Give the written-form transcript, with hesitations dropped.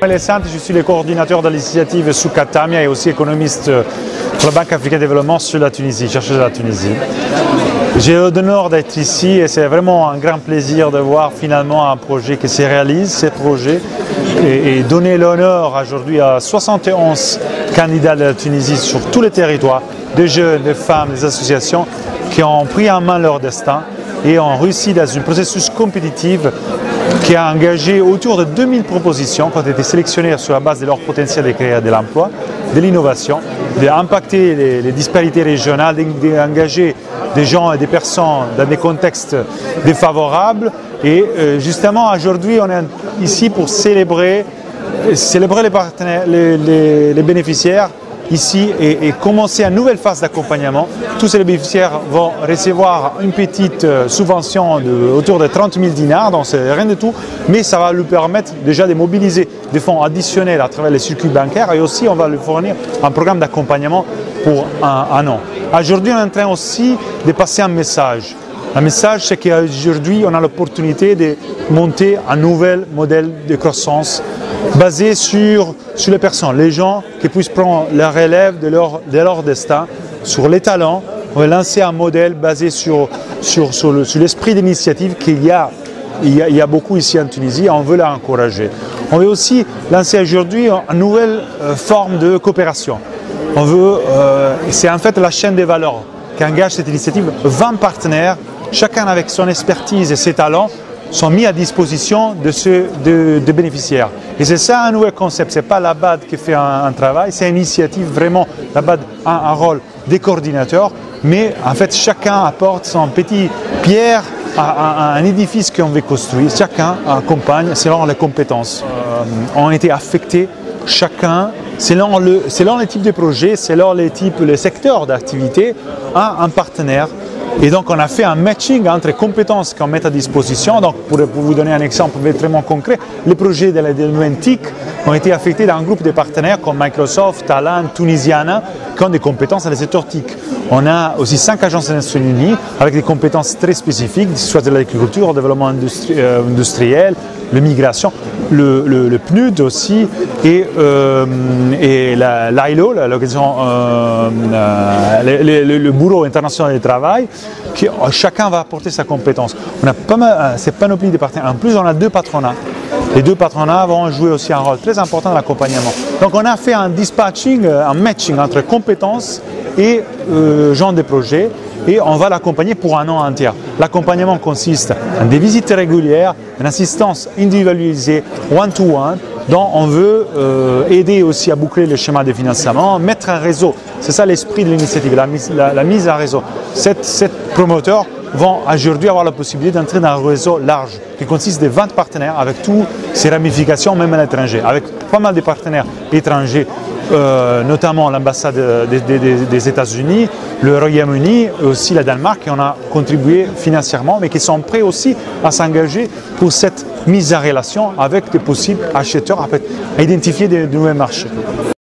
Alessandro, je suis le coordinateur de l'initiative sous Katamia et aussi économiste pour la Banque africaine de développement sur la Tunisie, chercheuse de la Tunisie. J'ai l'honneur d'être ici et c'est vraiment un grand plaisir de voir finalement un projet qui se réalise, ce projet, et donner l'honneur aujourd'hui à 71 candidats de la Tunisie sur tous les territoires, des jeunes, des femmes, des associations qui ont pris en main leur destin et ont réussi dans un processus compétitif qui a engagé autour de 2000 propositions qui ont été sélectionnées sur la base de leur potentiel de créer de l'emploi, de l'innovation, d'impacter les disparités régionales, d'engager des gens et des personnes dans des contextes défavorables. Et justement, aujourd'hui, on est ici pour célébrer les partenaires, les bénéficiaires ici et commencer une nouvelle phase d'accompagnement. Tous ces bénéficiaires vont recevoir une petite subvention autour de 30 000 dinars, donc c'est rien du tout, mais ça va lui permettre déjà de mobiliser des fonds additionnels à travers les circuits bancaires et aussi on va lui fournir un programme d'accompagnement pour un an. Aujourd'hui, on est en train aussi de passer un message. Le message, c'est qu'aujourd'hui, on a l'opportunité de monter un nouvel modèle de croissance basé sur les personnes, les gens qui puissent prendre la relève de leur destin, sur les talents. On va lancer un modèle basé sur l'esprit d'initiative qu'il y a beaucoup ici en Tunisie, on veut l'encourager. On veut aussi lancer aujourd'hui une nouvelle forme de coopération. C'est en fait la chaîne des valeurs qui engage cette initiative. 20 partenaires, chacun avec son expertise et ses talents, sont mis à disposition de bénéficiaires. Et c'est ça un nouvel concept, ce n'est pas la BAD qui fait un travail, c'est une initiative vraiment, la BAD a un rôle des coordinateurs, mais en fait chacun apporte son petit pierre à un édifice qu'on veut construire, chacun accompagne selon les compétences. Ont été affectés, chacun, selon les types de projets, selon les secteurs d'activité, à un partenaire. Et donc on a fait un matching entre les compétences qu'on met à disposition. Donc pour vous donner un exemple vraiment concret, les projets de la TIC ont été affectés dans un groupe de partenaires comme Microsoft, Talent, Tunisiana, qui ont des compétences dans le secteur TIC. On a aussi 5 agences des Nations Unies avec des compétences très spécifiques, soit de l'agriculture, le développement industriel, la migration, le PNUD aussi, et l'ILO, le Bureau international du travail, chacun va apporter sa compétence. On a pas mal, c'est panoplie de partenaires. En plus, on a 2 patronats. Les 2 patronats vont jouer aussi un rôle très important dans l'accompagnement. Donc on a fait un dispatching, un matching entre compétences et genre de projet et on va l'accompagner pour un an entier. L'accompagnement consiste en des visites régulières, une assistance individualisée, one-to-one, dont on veut aider aussi à boucler le schéma de financement, mettre un réseau. C'est ça l'esprit de l'initiative, la mise en réseau. Ces promoteurs vont aujourd'hui avoir la possibilité d'entrer dans un réseau large qui consiste de 20 partenaires avec toutes ces ramifications, même à l'étranger, avec pas mal de partenaires étrangers, notamment l'ambassade des États-Unis, le Royaume-Uni et aussi la Danemark qui en a contribué financièrement, mais qui sont prêts aussi à s'engager pour cette mise en relation avec des possibles acheteurs, à identifier de nouveaux marchés.